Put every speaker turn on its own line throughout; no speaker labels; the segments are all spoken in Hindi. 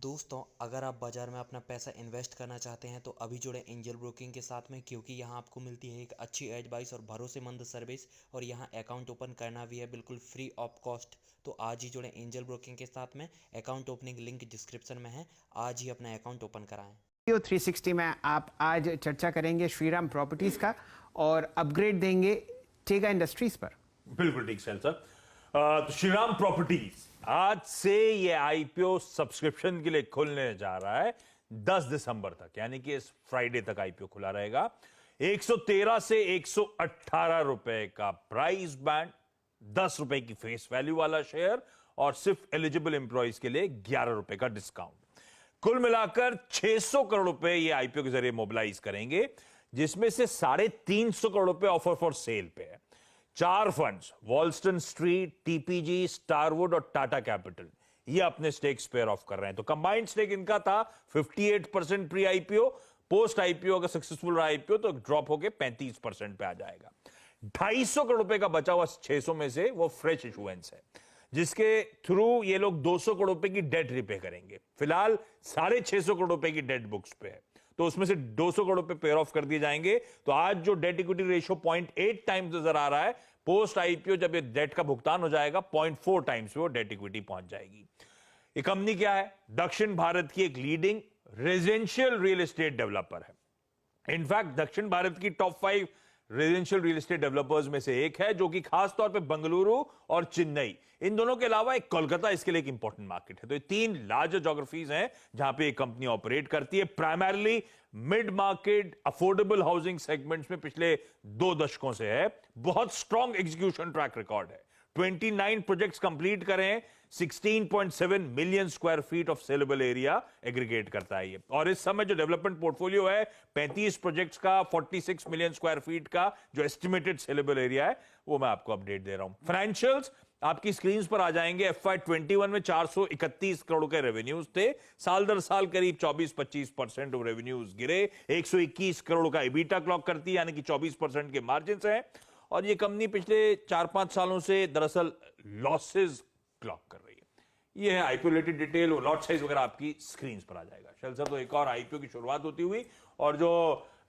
दोस्तों, अगर आप बाज़ार में अपना पैसा इन्वेस्ट करना चाहते हैं तो अभी जुड़े एंजल ब्रोकिंग के साथ में, क्योंकि यहाँ आपको मिलती है एक अच्छी एडवाइस और भरोसेमंद सर्विस, और यहाँ अकाउंट ओपन करना भी है बिल्कुल फ्री ऑफ कॉस्ट। तो आज ही जुड़े एंजल ब्रोकिंग के साथ में। अकाउंट ओपनिंग लिंक डिस्क्रिप्शन में है। आज ही अपना अकाउंट ओपन कराएं।
360 में आप आज चर्चा करेंगे श्रीराम प्रॉपर्टीज का और अपग्रेड देंगे टेगा इंडस्ट्रीज पर।
बिल्कुल ठीक सर। तो श्रीराम प्रॉपर्टीज आज से ये आईपीओ सब्सक्रिप्शन के लिए खुलने जा रहा है 10 दिसंबर तक, यानी कि इस फ्राइडे तक आईपीओ खुला रहेगा। 113 से 118 रुपए का प्राइस बैंड, 10 रुपए की फेस वैल्यू वाला शेयर और सिर्फ एलिजिबल एम्प्लॉइज के लिए 11 रुपए का डिस्काउंट। कुल मिलाकर 600 करोड़ रुपए ये आईपीओ के जरिए मोबिलाइज करेंगे, जिसमें से 350 करोड़ रुपए ऑफर फॉर सेल पे है। 4 फंड्स, वॉलस्टन स्ट्रीट, टीपीजी, स्टारवुड और टाटा कैपिटल, ये अपने स्टेक्स पेयर ऑफ कर रहे हैं। तो कंबाइंड स्टेक इनका था 58% प्री आईपीओ। पोस्ट आईपीओ अगर सक्सेसफुल रहा आईपीओ तो ड्रॉप होकर 35% पे आ जाएगा। 250 करोड़ रुपए का बचा हुआ 600 में से वो फ्रेश इशुएंस है, जिसके थ्रू ये लोग 200 करोड़ रुपए की डेट रिपे करेंगे। फिलहाल 650 करोड़ रुपए की डेट बुक्स पे है, तो उसमें से 200 करोड़ रुपए पेयर ऑफ कर दिए जाएंगे। तो आज जो डेट इक्विटी रेशियो 0.8 टाइम्स नजर आ रहा है, पोस्ट आईपीओ जब ये डेट का भुगतान हो जाएगा 0.4 टाइम्स पे वो डेट इक्विटी पहुंच जाएगी। ये कंपनी क्या है? दक्षिण भारत की एक leading residential real estate developer है। इनफैक्ट दक्षिण भारत की top 5 residential real estate developers में से एक है, जो कि खासतौर पे बेंगलुरु और चेन्नई, इन दोनों के अलावा एक कोलकाता इसके लिए एक इंपॉर्टेंट मार्केट है। तो ये 3 लार्ज ज्योग्राफीज हैं जहां पे ये कंपनी ऑपरेट करती है। Primarily mid market affordable housing segments में पिछले 2 दशकों से है। बहुत स्ट्रॉन्ग एग्जीक्यूशन ट्रैक रिकॉर्ड है। 29 प्रोजेक्ट्स कंप्लीट करें, 16.7 million square feet of saleable area aggregate करता है ये। और इस समय जो डेवलपमेंट पोर्टफोलियो है 35 प्रोजेक्ट्स का, 46 मिलियन स्क्वायर फीट का जो एस्टिमेटेड सेलेबल एरिया है, वो मैं आपको अपडेट दे रहा हूं। फाइनेंशियल्स आपकी स्क्रीन पर आ जाएंगे। FY21 में 431 करोड़ के रेवेन्यूज थे। साल दर साल करीब 24-25% ऑफ रेवेन्यूज गिरे। 121 करोड़ का EBITDA क्लॉक करती है, यानी कि 24% के मार्जिन है। और ये कंपनी पिछले 4-5 सालों से दरअसल लॉसेस क्लॉक कर रही है। ये है IPO related detail. Lot size वगैरह आपकी स्क्रीन पर आ जाएगा। शैल सर, तो एक और आईपीओ की शुरुआत होती हुई, और जो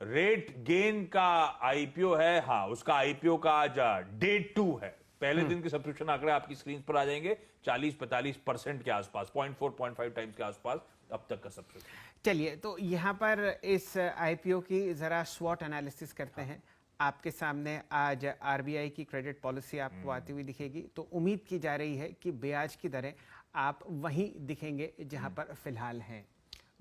रेट गेन का आईपीओ है, हाँ, उसका आईपीओ का आज डे 2 है। पहले दिन के सब्सक्रिप्शन आंकड़े आपकी स्क्रीन पर आ जाएंगे। 40-45% के आसपास, 0.4-0.5 टाइम्स के आसपास अब तक का सब्सक्रिप्शन।
चलिए, तो यहाँ पर इस आईपीओ की जरा स्वॉट एनालिसिस करते हैं। आपके सामने आज आरबीआई की क्रेडिट पॉलिसी आपको आती हुई दिखेगी। तो उम्मीद की जा रही है कि ब्याज की दरें आप वहीं दिखेंगे जहां पर फिलहाल हैं।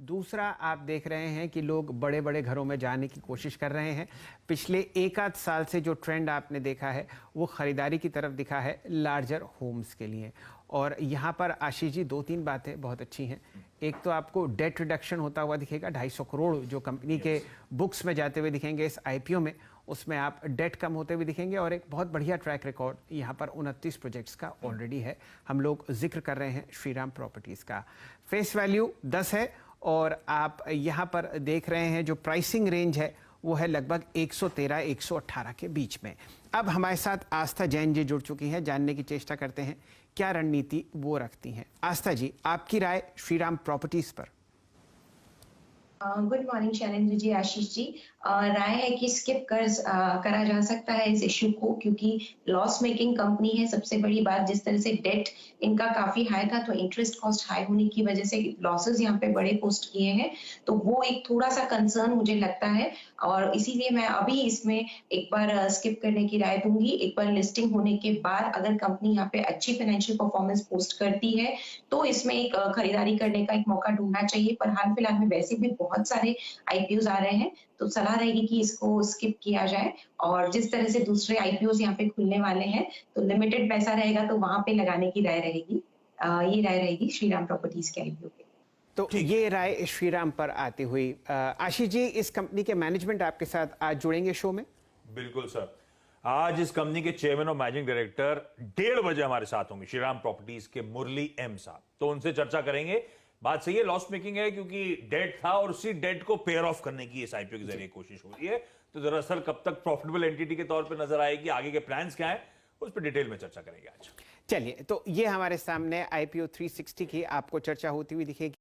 दूसरा, आप देख रहे हैं कि लोग बड़े बड़े घरों में जाने की कोशिश कर रहे हैं। पिछले 1 आध साल से जो ट्रेंड आपने देखा है वो ख़रीदारी की तरफ दिखा है लार्जर होम्स के लिए। और यहाँ पर आशीष जी 2-3 बातें बहुत अच्छी हैं। एक तो आपको डेट रिडक्शन होता हुआ दिखेगा। 250 करोड़ जो कंपनी के बुक्स में जाते हुए दिखेंगे इस आईपीओ में, उसमें आप डेट कम होते हुए दिखेंगे। और एक बहुत बढ़िया ट्रैक रिकॉर्ड यहाँ पर 29 प्रोजेक्ट्स का ऑलरेडी है। हम लोग जिक्र कर रहे हैं श्रीराम प्रॉपर्टीज़ का। फेस वैल्यू 10 है और आप यहाँ पर देख रहे हैं जो प्राइसिंग रेंज है वो है लगभग 113-118 के बीच में। अब हमारे साथ आस्था जैन जी जुड़ चुकी हैं। जानने की चेष्टा करते हैं क्या रणनीति वो रखती हैं। आस्था जी, आपकी राय श्रीराम प्रॉपर्टीज पर।
Good morning Shailendra ji, Ashish ji. राय है कि स्किप करा जा सकता है इस इशू को, क्योंकि लॉस मेकिंग कंपनी है। सबसे बड़ी बात, जिस तरह से डेट इनका काफी हाई था, तो इंटरेस्ट कॉस्ट हाई होने की वजह से लॉसेस यहाँ पे बड़े पोस्ट किए हैं। तो वो एक थोड़ा सा कंसर्न मुझे लगता है, और इसीलिए मैं अभी इसमें एक बार स्किप करने की राय दूंगी। एक बार लिस्टिंग होने के बाद अगर कंपनी यहाँ पे अच्छी फाइनेंशियल परफॉर्मेंस पोस्ट करती है तो इसमें एक खरीदारी करने का एक मौका ढूंढना चाहिए। पर हाल फिलहाल में वैसे भी बहुत सारे आईपीओ आ रहे हैं, तो सलाह रहेगी कि इसको स्किप किया जाए। और जिस तरह से दूसरे आईपीओ यहाँ पे खुलने वाले हैं, तो लिमिटेड पैसा रहेगा तो वहां पे लगाने की राय रहेगी। ये राय रहेगी श्रीराम प्रॉपर्टीज के आईपीओ पे।
तो ये राय श्रीराम पर आती हुई, आशीष जी इस कंपनी के मैनेजमेंट आपके साथ आज जुड़ेंगे शो में।
बिल्कुल सर, आज इस कंपनी के चेयरमैन और मैनेजिंग डायरेक्टर 1:30 बजे हमारे साथ होंगे, श्रीराम प्रॉपर्टीज के मुरली एम साहब। तो उनसे चर्चा करेंगे। बात सही है, लॉस मेकिंग है क्योंकि डेट था और उसी डेट को पेयर ऑफ करने की इस आईपीओ के जरिए कोशिश हो रही है। तो दरअसल कब तक प्रॉफिटेबल एंटिटी के तौर पे नजर आएगी, आगे के प्लान्स क्या है, उस पर डिटेल में चर्चा करेंगे आज।
चलिए, तो ये हमारे सामने आईपीओ 360 की आपको चर्चा होती हुई दिखेगी।